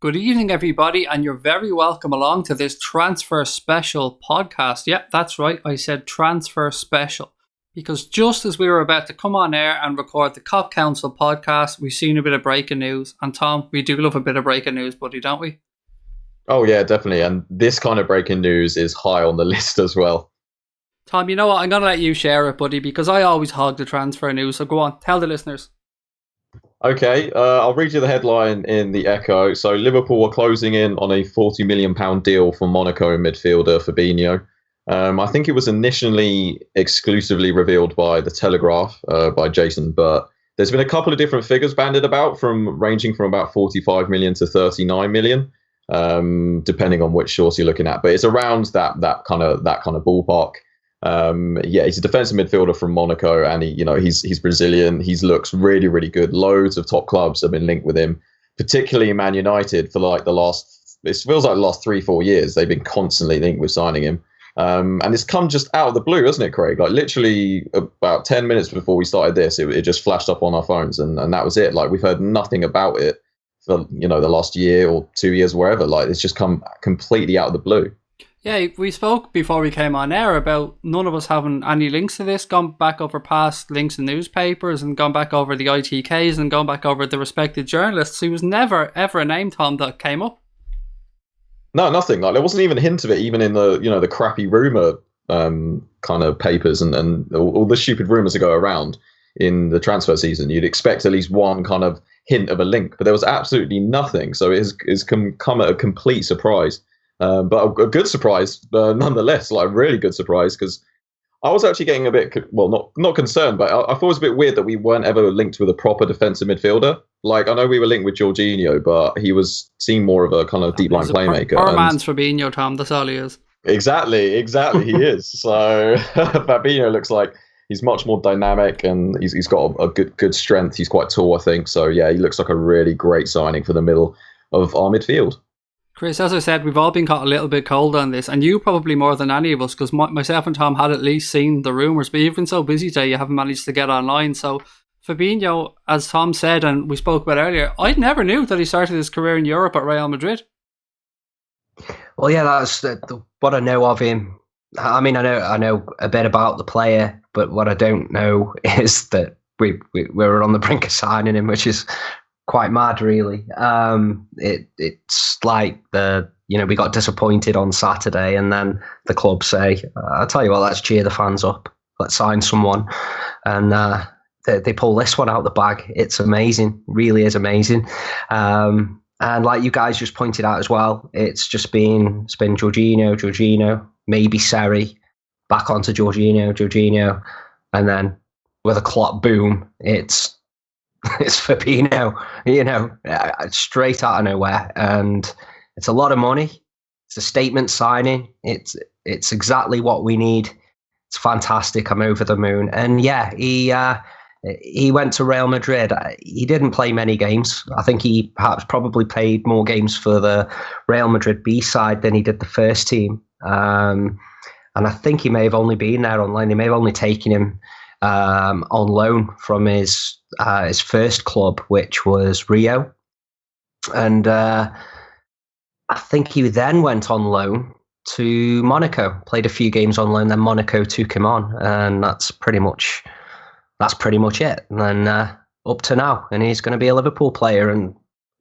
Good evening, everybody, and you're very welcome along to this transfer special podcast. Yep, that's right, I said transfer special. Because just as we were about to come on air and record the Cop Council podcast, we've seen a bit of breaking news. And Tom, we do love a bit of breaking news, buddy, don't we? Oh, yeah, definitely. And this kind of breaking news is high on the list as well. Tom, you know what? I'm going to let you share it, buddy, because I always hog the transfer news. So go on, tell the listeners. Okay, I'll read you the headline in the Echo. So Liverpool are closing in on a £40 million deal for Monaco midfielder Fabinho. I think it was initially exclusively revealed by The Telegraph, by Jason, but there's been a couple of different figures bandied about, ranging from about 45 million to 39 million, depending on which source you're looking at. But it's around that kind of ballpark. He's a defensive midfielder from Monaco, and he's Brazilian. He looks really, really good. Loads of top clubs have been linked with him, particularly Man United for like the last 3-4 years. They've been constantly linked with signing him. And it's come just out of the blue, hasn't it, Craig? Like literally about 10 minutes before we started this, it just flashed up on our phones, and that was it. Like we've heard nothing about it for the last year or 2 years, wherever. Like it's just come completely out of the blue. Yeah, we spoke before we came on air about none of us having any links to this, gone back over past links in newspapers and gone back over the ITKs and gone back over the respected journalists. He was never, ever a name, Tom, that came up. No, nothing. Like there wasn't even a hint of it, even in the the crappy rumour kind of papers and all the stupid rumours that go around in the transfer season. You'd expect at least one kind of hint of a link, but there was absolutely nothing. So it's come at a complete surprise. But a good surprise, nonetheless, like a really good surprise, because I was actually getting a bit, not concerned, but I thought it was a bit weird that we weren't ever linked with a proper defensive midfielder. Like, I know we were linked with Jorginho, but he was seen more of a kind of deep line playmaker. Our man's Fabinho, Tom, that's all he is. Exactly, he is. So Fabinho looks like he's much more dynamic, and he's got a good strength. He's quite tall, I think. So yeah, he looks like a really great signing for the middle of our midfield. Chris, as I said, we've all been caught a little bit cold on this, and you probably more than any of us, because myself and Tom had at least seen the rumours, but you've been so busy today you haven't managed to get online. So Fabinho, as Tom said, and we spoke about earlier, I never knew that he started his career in Europe at Real Madrid. Well, yeah, that's what I know of him. I mean, I know a bit about the player, but what I don't know is that we were on the brink of signing him, which is quite mad, really. It's like we got disappointed on Saturday, and then the club say, "I'll tell you what, let's cheer the fans up, let's sign someone," and they pull this one out the bag. It's amazing, really is amazing. And like you guys just pointed out as well, it's been Jorginho, maybe Seri, back onto Jorginho, and then with a clot boom, it's Fabinho, straight out of nowhere, and it's a lot of money. It's a statement signing. It's exactly what we need. It's fantastic. I'm over the moon. And yeah, he went to Real Madrid. He didn't play many games. I think he probably played more games for the Real Madrid B side than he did the first team. And I think he may have only been there on loan. They may have only taken him on loan from his first club, which was Rio, and I think he then went on loan to Monaco, played a few games on loan, then Monaco took him on, and that's pretty much it. And then up to now, and he's going to be a Liverpool player, and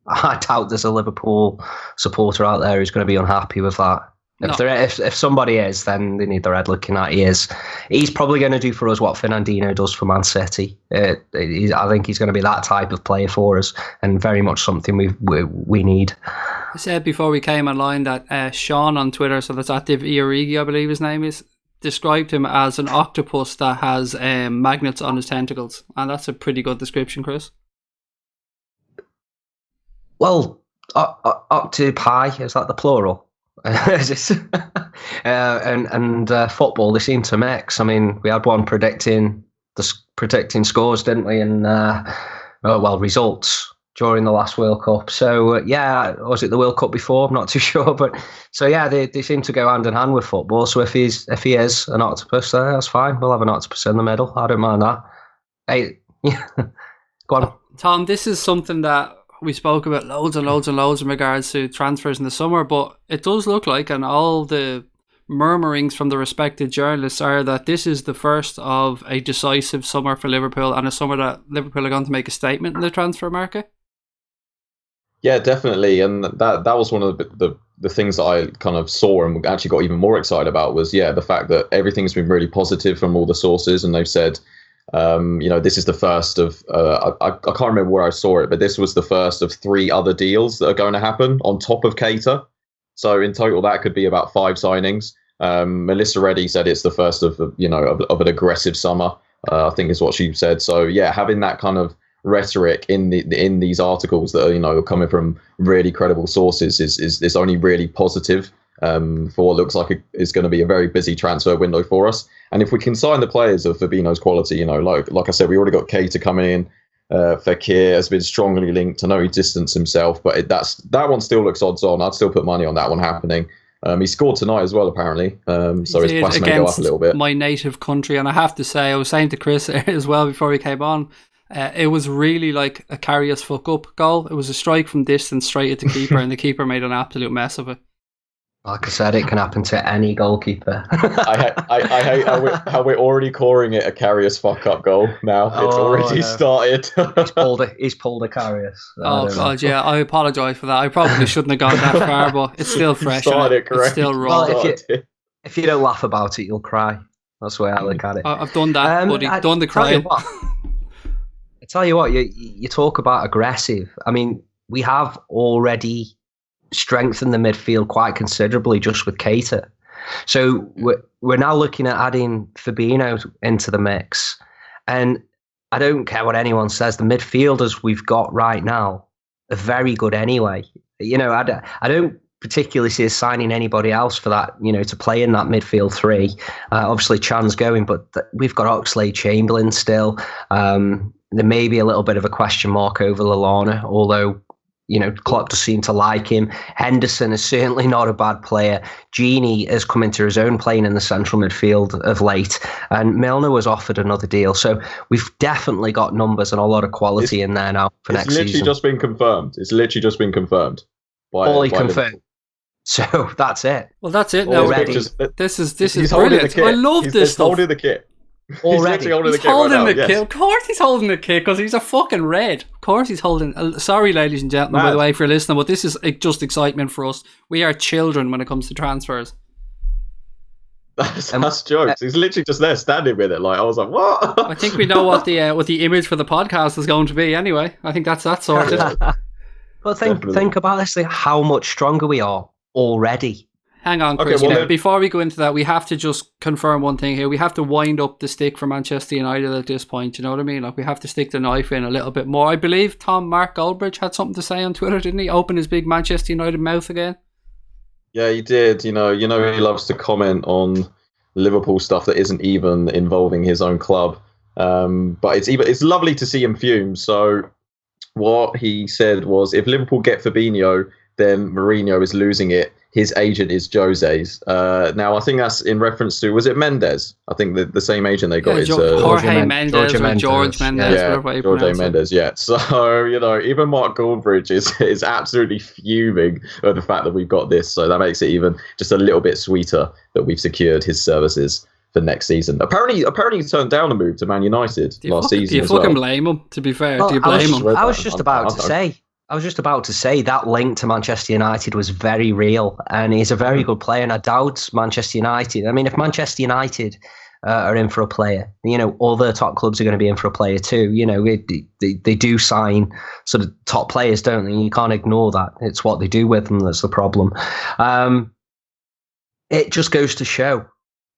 I doubt there's a Liverpool supporter out there who's going to be unhappy with that. No. If somebody is, then they need their head looking at. He's probably going to do for us what Fernandinho does for Man City. I think he's going to be that type of player for us, and very much something we need. I said before we came online that Sean on Twitter, so that's at Div Iorigi, I believe his name is, described him as an octopus that has magnets on his tentacles, and that's a pretty good description, Chris. Well, octopi, is that the plural? And football, they seem to mix. I mean, we had one predicting scores, didn't we? And results during the last World Cup. So was it the World Cup before? I'm not too sure, but so yeah, they seem to go hand in hand with football. So if he is an octopus, that's fine. We'll have an octopus in the middle. I don't mind that. Hey, go on, Tom. This is something that we spoke about loads and loads and loads in regards to transfers in the summer, but it does look like, and all the murmurings from the respected journalists are that this is the first of a decisive summer for Liverpool, and a summer that Liverpool are going to make a statement in the transfer market. Yeah, definitely, and that was one of the things that I kind of saw and actually got even more excited about was the fact that everything's been really positive from all the sources, and they've said, this is the first of I can't remember where I saw it, but this was the first of 3 other deals that are going to happen on top of Keita. So in total, that could be about 5 signings. Melissa Reddy said it's the first of an aggressive summer. I think is what she said. So yeah, having that kind of rhetoric in these articles that are coming from really credible sources is only really positive for what looks like it's going to be a very busy transfer window for us. And if we can sign the players of Fabinho's quality, like I said, we already got Keita coming in. Fekir has been strongly linked. I know he distanced himself, but that one still looks odds on. I'd still put money on that one happening. He scored tonight as well, apparently. So his price may go up a little bit. My native country, and I have to say, I was saying to Chris as well before we came on, it was really like a Karius fuck up goal. It was a strike from distance straight at the keeper, and the keeper made an absolute mess of it. Like I said, it can happen to any goalkeeper. I hate how we're already calling it a Karius fuck up goal now. It's already started. He's pulled a Karius. Oh God, yeah. I apologise for that. I probably shouldn't have gone that far, but it's still fresh. It's still raw. Well, if you don't laugh about it, you'll cry. That's the way I look at it. I've done that, buddy. Done the crying. I tell you what, you talk about aggressive. I mean, we have already strengthened the midfield quite considerably just with Keita. So we're now looking at adding Fabinho into the mix. And I don't care what anyone says, the midfielders we've got right now are very good anyway. I don't particularly see us signing anybody else for that, to play in that midfield 3. Obviously, Chan's going, but we've got Oxlade-Chamberlain still. There may be a little bit of a question mark over Lallana, although Klopp does seem to like him. Henderson is certainly not a bad player. Gini has come into his own playing in the central midfield of late, and Milner was offered another deal. So we've definitely got numbers and a lot of quality in there now for next season. It's literally just been confirmed. Fully confirmed. So that's it. Well, that's it. Now this is brilliant. I love this stuff. Holding the kit. Already. He's holding the kit. Of course he's holding the kit because he's a fucking red. Of course he's holding... Sorry, ladies and gentlemen, by the way, for listening, but this is just excitement for us. We are children when it comes to transfers. That's jokes. He's literally just there standing with it. Like, I was like, what? I think we know what the image for the podcast is going to be anyway. I think that's that sorted. But think about this, like, how much stronger we are already. Hang on, Chris. Before we go into that, we have to just confirm one thing here. We have to wind up the stick for Manchester United at this point. You know what I mean? Like, we have to stick the knife in a little bit more. I believe Mark Goldbridge had something to say on Twitter, didn't he? Open his big Manchester United mouth again. Yeah, he did. He loves to comment on Liverpool stuff that isn't even involving his own club. But it's lovely to see him fume. So what he said was, if Liverpool get Fabinho, then Mourinho is losing it. His agent is Jose's. Now, I think that's in reference to, was it Mendes? I think the same agent they got is Jorge Mendes or George Mendes. Yeah, Jorge Mendes, yeah. So, even Mark Goldbridge is absolutely fuming at the fact that we've got this. So that makes it even just a little bit sweeter that we've secured his services for next season. Apparently he turned down a move to Man United last season. Do you fucking blame him, to be fair? Do you blame him? I was just about to say that link to Manchester United was very real, and he's a very good player, and I doubt Manchester United. I mean, if Manchester United are in for a player, other top clubs are going to be in for a player too. They do sign sort of top players, don't they? You can't ignore that. It's what they do with them that's the problem. It just goes to show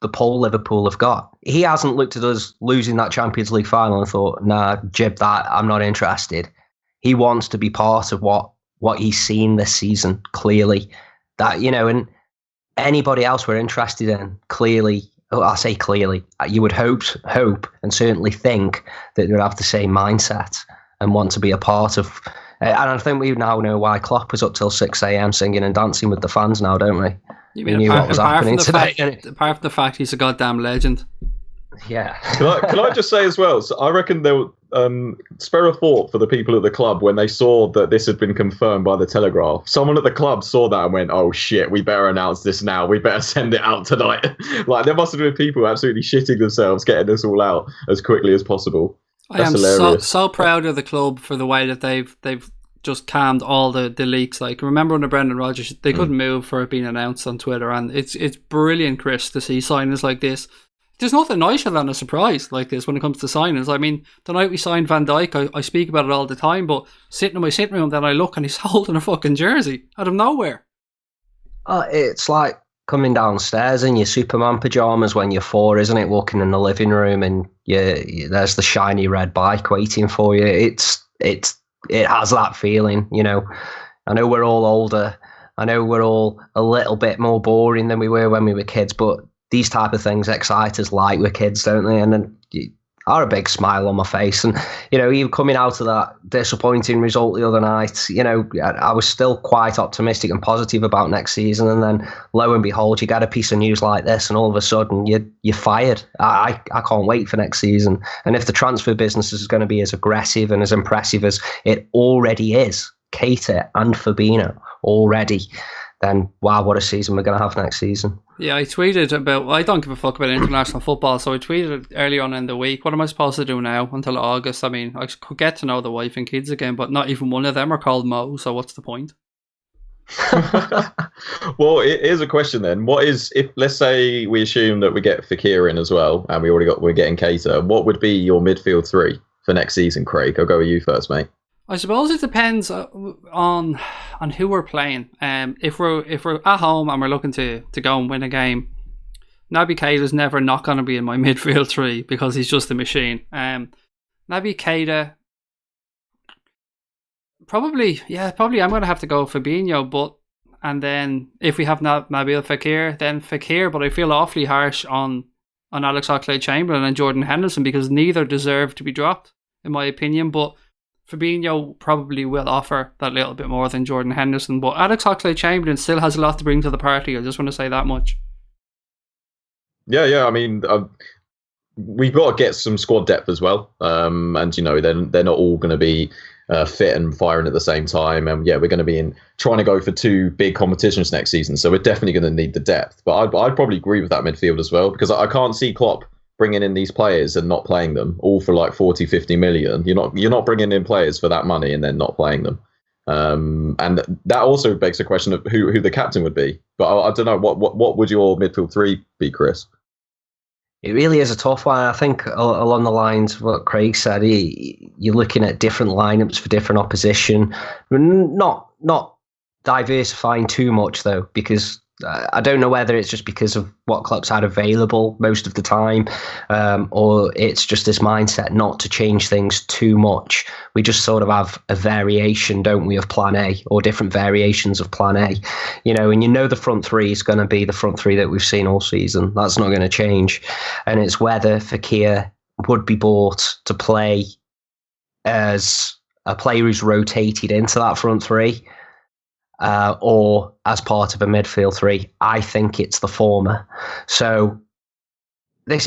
the pull Liverpool have got. He hasn't looked at us losing that Champions League final and thought, nah, jib that, I'm not interested. He wants to be part of what he's seen this season, clearly. That, and anybody else we're interested in, clearly, I say clearly, you would hope and certainly think that they would have the same mindset and want to be a part of. And I think we now know why Klopp was up till 6 a.m. singing and dancing with the fans now, don't we? We knew what was happening today. Apart from the fact he's a goddamn legend. Yeah. Can I just say as well? So I reckon spare a thought for the people at the club when they saw that this had been confirmed by the Telegraph. Someone at the club saw that and went, "Oh shit, we better announce this now. We better send it out tonight." Like, there must have been people absolutely shitting themselves getting this all out as quickly as possible. That's hilarious. so proud of the club for the way that they've just calmed all the leaks. Like, remember under Brendan Rodgers, they couldn't move for it being announced on Twitter, and it's brilliant, Chris, to see signings like this. There's nothing nicer than a surprise like this when it comes to signings. I mean, the night we signed Van Dijk, I speak about it all the time, but sitting in my sitting room, then I look and he's holding a fucking jersey out of nowhere. It's like coming downstairs in your Superman pajamas when you're 4, isn't it? Walking in the living room and there's the shiny red bike waiting for you. It has that feeling, you know. I know we're all older. I know we're all a little bit more boring than we were when we were kids, but these type of things excite us like we're kids, don't they? And then you are a big smile on my face. And, you know, even coming out of that disappointing result the other night, you know, I was still quite optimistic and positive about next season. And then lo and behold, you get a piece of news like this and all of a sudden you're fired. I can't wait for next season. And if the transfer business is going to be as aggressive and as impressive as it already is, Keita and Fabinho already, then wow, what a season we're going to have next season. Yeah, I tweeted about, I don't give a fuck about international football, so I tweeted earlier on in the week, what am I supposed to do now until August? I mean, I could get to know the wife and kids again, but not even one of them are called Mo, so what's the point? Well, here's a question then. What is, if let's say we assume that we get Fekir in as well, and we're getting Keita, what would be your midfield 3 for next season, Craig? I'll go with you first, mate. I suppose it depends on who we're playing. If we're at home and we're looking to go and win a game, Naby Keita's never not going to be in my midfield 3 because he's just a machine. Naby Keita, probably I'm going to have to go Fabinho, and then if we have Nabil Fekir, then Fekir. But I feel awfully harsh on Alex Oxlade-Chamberlain and Jordan Henderson because neither deserve to be dropped, in my opinion. But Fabinho probably will offer that little bit more than Jordan Henderson, but Alex Oxlade-Chamberlain still has a lot to bring to the party. I just want to say that much. Yeah. I mean, we've got to get some squad depth as well, and you know they're not all going to be fit and firing at the same time. And yeah, we're going to be trying to go for 2 big competitions next season, so we're definitely going to need the depth. But I'd probably agree with that midfield as well because I can't see Klopp bringing in these players and not playing them all for like 40, 50 million. You're not bringing in players for that money and then not playing them. And that also begs the question of who the captain would be. But I don't know, what would your midfield 3 be, Chris? It really is a tough one. I think along the lines of what Craig said, you're looking at different lineups for different opposition. Not diversifying too much though, because I don't know whether it's just because of what Klopp's had available most of the time, or it's just this mindset not to change things too much. We just sort of have a variation, don't we, of plan A, or different variations of plan A. You know, and you know the front 3 is going to be the front 3 that we've seen all season. That's not going to change. And it's whether Fekir would be bought to play as a player who's rotated into that front 3, or as part of a midfield 3. I think it's the former. So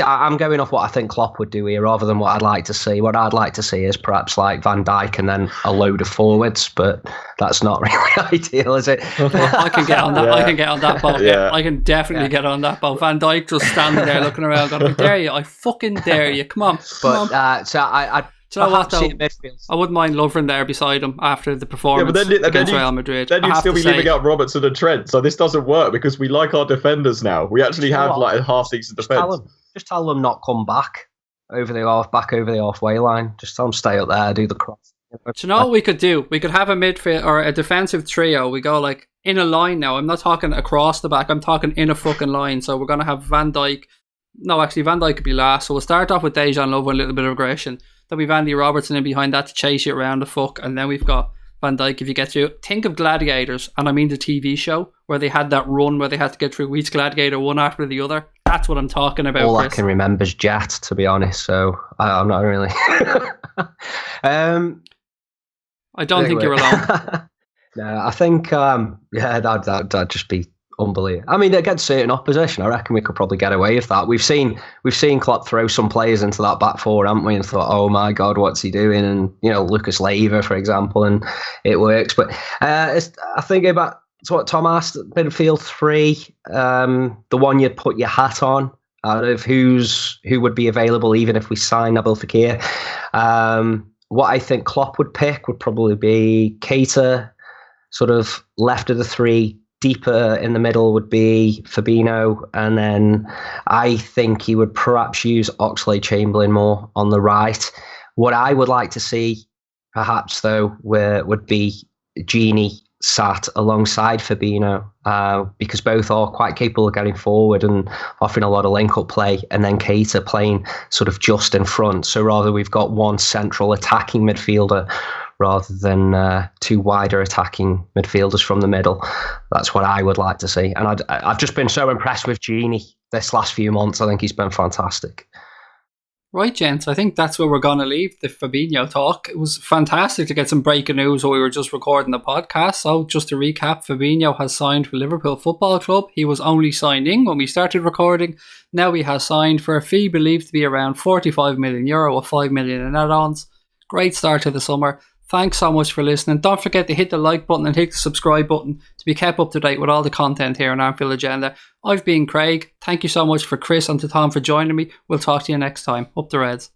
I'm going off what I think Klopp would do here rather than what I'd like to see. What I'd like to see is perhaps like Van Dijk and then a load of forwards, but that's not really ideal, is it? I can get on that. Yeah. I can get on that boat. Yeah. I can definitely get on that boat. Van Dijk just standing there looking around going, I dare you. I fucking dare you. Come on. So I do you know what, though? I wouldn't mind Lovren there beside him after the performance against Real Madrid. Then you'd still be leaving out Robertson and Trent, so this doesn't work because we like our defenders now. We actually have like a half-decent defence. Just tell them not come back over the halfway line. Just tell them stay up there, do the cross. Do you know what we could do? We could have a midfield or a defensive trio. We go like in a line now. I'm not talking across the back. I'm talking in a fucking line. So we're going to have Van Dijk. No, actually, Van Dijk could be last. So we'll start off with Dejan Lovren, a little bit of aggression. Then we've Andy Robertson in behind that to chase you around the fuck. And then we've got Van Dijk if you get through. Think of Gladiators, and I mean the TV show, where they had that run where they had to get through each Gladiator one after the other. That's what I'm talking about, All Chris. I can remember is Jet, to be honest, so I'm not really... I don't think you're alone. No, I think, that'd just be unbelievable. I mean, against certain opposition, I reckon we could probably get away with that. We've seen Klopp throw some players into that back four, haven't we? And thought, oh my God, what's he doing? And Lucas Leiva, for example, and it works. But I think about what Tom asked, midfield three, the one you'd put your hat on out of who would be available, even if we sign Nabil Fekir. What I think Klopp would pick would probably be Keita, sort of left of the three. Deeper in the middle would be Fabinho, and then I think he would perhaps use Oxlade-Chamberlain more on the right. What I would like to see, perhaps, though, would be Gini sat alongside Fabinho, because both are quite capable of getting forward and offering a lot of link-up play, and then Keita playing sort of just in front. So rather we've got one central attacking midfielder rather than two wider attacking midfielders from the middle. That's what I would like to see. And I've just been so impressed with Gini this last few months. I think he's been fantastic. Right, gents, I think that's where we're going to leave the Fabinho talk. It was fantastic to get some breaking news while we were just recording the podcast. So just to recap, Fabinho has signed for Liverpool Football Club. He was only signing when we started recording. Now he has signed for a fee believed to be around €45 million with €5 million in add-ons. Great start to the summer. Thanks so much for listening. Don't forget to hit the like button and hit the subscribe button to be kept up to date with all the content here on Anfield Agenda. I've been Craig. Thank you so much for Chris and to Tom for joining me. We'll talk to you next time. Up the Reds.